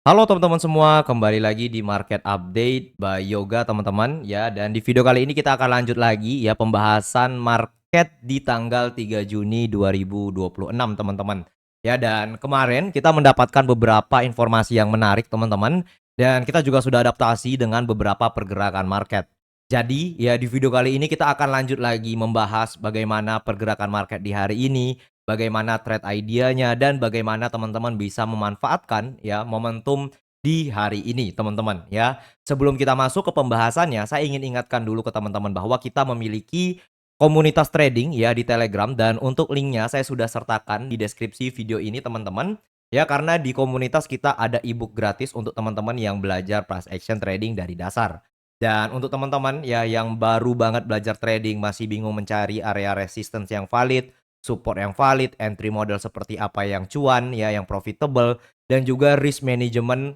Halo teman-teman semua, kembali lagi di Market Update by Yoga teman-teman ya. Dan di video kali ini kita akan lanjut lagi ya pembahasan market di tanggal 3 Juni 2026 teman-teman. Ya dan kemarin kita mendapatkan beberapa informasi yang menarik teman-teman dan kita juga sudah adaptasi dengan beberapa pergerakan market. Jadi ya di video kali ini kita akan lanjut lagi membahas bagaimana pergerakan market di hari ini, bagaimana trade idenya dan bagaimana teman-teman bisa memanfaatkan ya momentum di hari ini teman-teman ya. Sebelum kita masuk ke pembahasannya, saya ingin ingatkan dulu ke teman-teman bahwa kita memiliki komunitas trading ya di Telegram dan untuk linknya saya sudah sertakan di deskripsi video ini teman-teman. Ya karena di komunitas kita ada ebook gratis untuk teman-teman yang belajar price action trading dari dasar. Dan untuk teman-teman ya yang baru banget belajar trading masih bingung mencari area resistance yang valid, support yang valid, entry model seperti apa yang cuan ya, yang profitable, dan juga risk management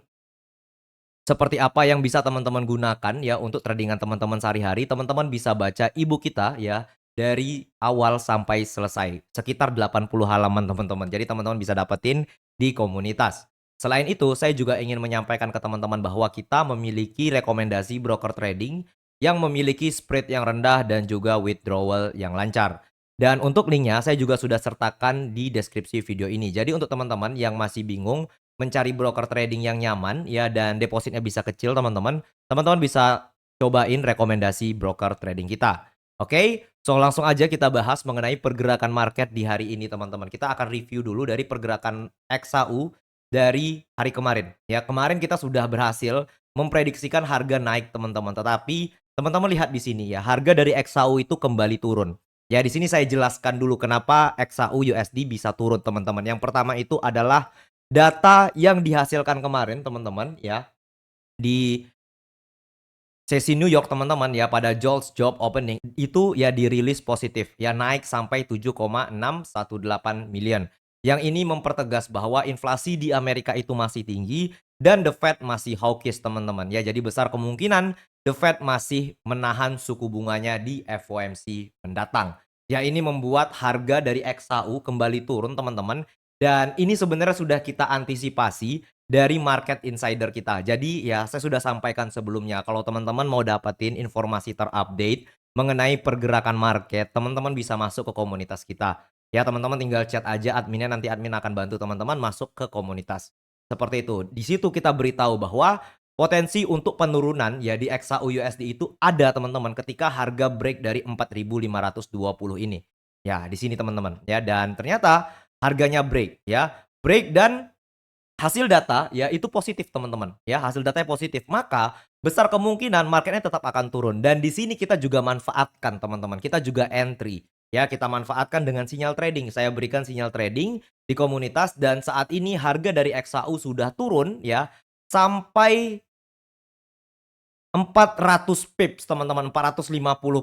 seperti apa yang bisa teman-teman gunakan ya untuk tradingan teman-teman sehari-hari. Teman-teman bisa baca ebook kita ya dari awal sampai selesai. Sekitar 80 halaman teman-teman. Jadi teman-teman bisa dapetin di komunitas. Selain itu, saya juga ingin menyampaikan ke teman-teman bahwa kita memiliki rekomendasi broker trading yang memiliki spread yang rendah dan juga withdrawal yang lancar. Dan untuk linknya saya juga sudah sertakan di deskripsi video ini. Jadi untuk teman-teman yang masih bingung mencari broker trading yang nyaman ya dan depositnya bisa kecil teman-teman, teman-teman bisa cobain rekomendasi broker trading kita. Oke, so langsung aja kita bahas mengenai pergerakan market di hari ini teman-teman. Kita akan review dulu dari pergerakan XAU dari hari kemarin. Ya, kemarin kita sudah berhasil memprediksikan harga naik teman-teman. Tetapi teman-teman lihat di sini ya, harga dari XAU itu kembali turun. Ya, di sini saya jelaskan dulu kenapa XAU USD bisa turun teman-teman. Yang pertama itu adalah data yang dihasilkan kemarin teman-teman ya, di sesi New York teman-teman ya pada JOLTS Job Opening itu ya dirilis positif ya naik sampai 7,618 million. Yang ini mempertegas bahwa inflasi di Amerika itu masih tinggi dan The Fed masih hawkish teman-teman ya. Jadi besar kemungkinan The Fed masih menahan suku bunganya di FOMC mendatang. Ya ini membuat harga dari XAU kembali turun teman-teman dan ini sebenarnya sudah kita antisipasi dari market insider kita. Jadi ya saya sudah sampaikan sebelumnya kalau teman-teman mau dapetin informasi terupdate mengenai pergerakan market, teman-teman bisa masuk ke komunitas kita. Ya teman-teman tinggal chat aja adminnya, nanti admin akan bantu teman-teman masuk ke komunitas. Seperti itu. Di situ kita beritahu bahwa potensi untuk penurunan ya di XAU USD itu ada teman-teman ketika harga break dari 4.520 ini. Ya, di sini teman-teman ya dan ternyata harganya break ya. Break dan hasil data ya itu positif teman-teman ya, hasil datanya positif, maka besar kemungkinan marketnya tetap akan turun dan di sini kita juga manfaatkan teman-teman, kita juga entry ya, kita manfaatkan dengan sinyal trading. Saya berikan sinyal trading di komunitas dan saat ini harga dari XAU sudah turun ya sampai 400 pips teman-teman, 450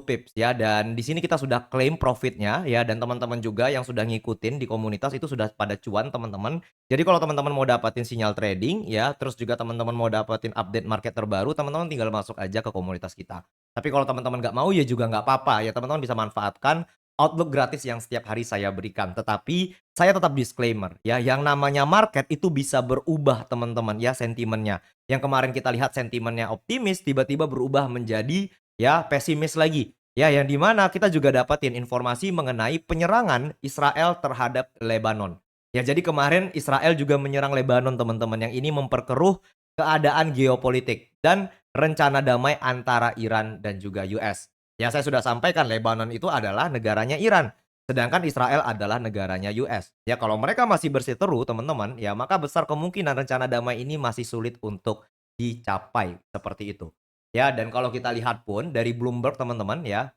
pips ya dan di sini kita sudah klaim profitnya ya dan teman-teman juga yang sudah ngikutin di komunitas itu sudah pada cuan teman-teman. Jadi kalau teman-teman mau dapatin sinyal trading ya, terus juga teman-teman mau dapatin update market terbaru, teman-teman tinggal masuk aja ke komunitas kita. Tapi kalau teman-teman nggak mau ya juga nggak apa-apa ya, teman-teman bisa manfaatkan outlook gratis yang setiap hari saya berikan. Tetapi saya tetap disclaimer ya, yang namanya market itu bisa berubah teman-teman ya sentimennya. Yang kemarin kita lihat sentimennya optimis, tiba-tiba berubah menjadi ya pesimis lagi. Ya, yang di mana kita juga dapatin informasi mengenai penyerangan Israel terhadap Lebanon. Ya, jadi kemarin Israel juga menyerang Lebanon teman-teman. Yang ini memperkeruh keadaan geopolitik dan rencana damai antara Iran dan juga US. Ya, saya sudah sampaikan Lebanon itu adalah negaranya Iran. Sedangkan Israel adalah negaranya US. Ya kalau mereka masih berseteru teman-teman, ya maka besar kemungkinan rencana damai ini masih sulit untuk dicapai, seperti itu. Ya dan kalau kita lihat pun dari Bloomberg teman-teman ya,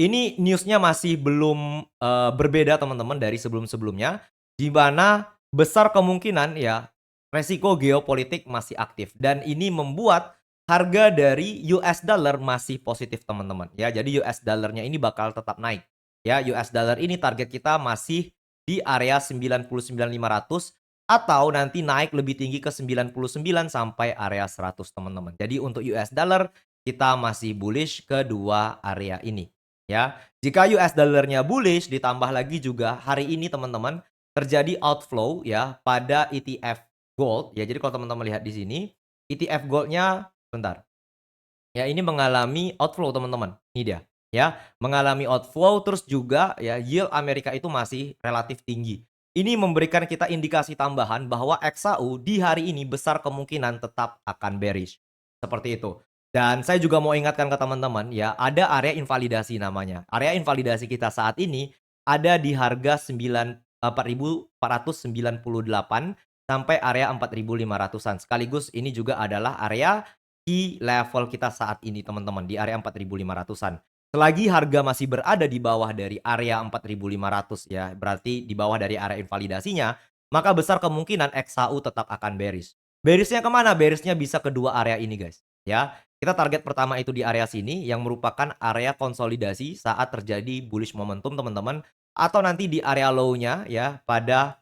ini newsnya masih belum, berbeda teman-teman dari sebelum-sebelumnya, di mana besar kemungkinan ya, resiko geopolitik masih aktif dan ini membuat harga dari US dollar masih positif teman-teman ya. Jadi US dollarnya ini bakal tetap naik. Ya, US dollar ini target kita masih di area 99.500 atau nanti naik lebih tinggi ke 99 sampai area 100 teman-teman. Jadi untuk US dollar kita masih bullish ke dua area ini. Ya, jika US dollarnya bullish ditambah lagi juga hari ini teman-teman terjadi outflow ya pada ETF. gold ya, jadi kalau teman-teman lihat di sini, ETF goldnya bentar, ya ini mengalami outflow teman-teman, ini dia, ya. Mengalami outflow terus juga ya yield Amerika itu masih relatif tinggi. Ini memberikan kita indikasi tambahan bahwa XAU di hari ini besar kemungkinan tetap akan bearish, seperti itu. Dan saya juga mau ingatkan ke teman-teman ya, ada area invalidasi namanya. Area invalidasi kita saat ini ada di harga 4.498 sampai area 4.500-an. Sekaligus ini juga adalah area di level kita saat ini teman-teman, di area 4.500-an. Selagi harga masih berada di bawah dari area 4.500 ya, berarti di bawah dari area invalidasinya, maka besar kemungkinan XHU tetap akan bearish. Bearishnya kemana? Bearishnya bisa kedua area ini guys, ya. Kita target pertama itu di area sini yang merupakan area konsolidasi saat terjadi bullish momentum teman-teman, atau nanti di area low-nya ya pada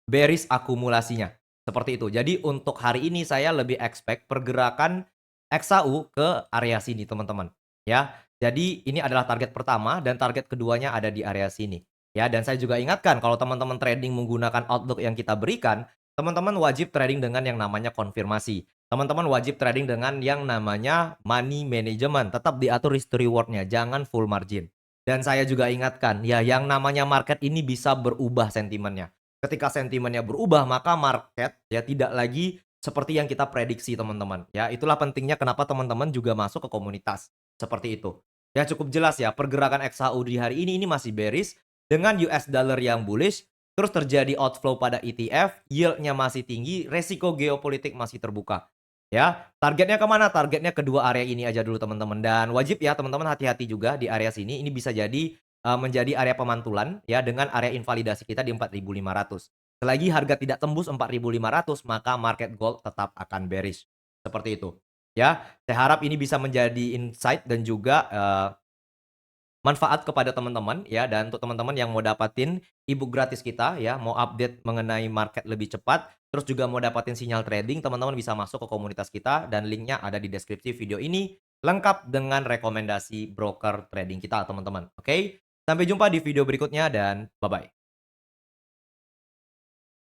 bearish akumulasinya, seperti itu. Jadi untuk hari ini saya lebih expect pergerakan XAU ke area sini teman-teman, ya. Jadi ini adalah target pertama dan target keduanya ada di area sini, ya. Dan saya juga ingatkan kalau teman-teman trading menggunakan outlook yang kita berikan, teman-teman wajib trading dengan yang namanya konfirmasi. Teman-teman wajib trading dengan yang namanya money management, tetap diatur risk to reward-nya, jangan full margin. Dan saya juga ingatkan, ya yang namanya market ini bisa berubah sentimennya. Ketika sentimennya berubah, maka market ya tidak lagi seperti yang kita prediksi teman-teman. Ya, itulah pentingnya kenapa teman-teman juga masuk ke komunitas. Seperti itu. Ya cukup jelas ya, pergerakan XHU di hari ini masih bearish dengan US dollar yang bullish, terus terjadi outflow pada ETF, yield-nya masih tinggi, resiko geopolitik masih terbuka. Ya, targetnya kemana? Targetnya kedua area ini aja dulu teman-teman. Dan wajib ya teman-teman hati-hati juga di area sini. Ini bisa jadi menjadi area pemantulan ya dengan area invalidasi kita di 4.500. Selagi harga tidak tembus 4.500 maka market gold tetap akan bearish. Seperti itu. Ya, saya harap ini bisa menjadi insight dan juga manfaat kepada teman-teman ya, dan untuk teman-teman yang mau dapatin ebook gratis kita ya, mau update mengenai market lebih cepat, terus juga mau dapatin sinyal trading, teman-teman bisa masuk ke komunitas kita dan linknya ada di deskripsi video ini, lengkap dengan rekomendasi broker trading kita teman-teman. Oke, sampai jumpa di video berikutnya dan bye-bye.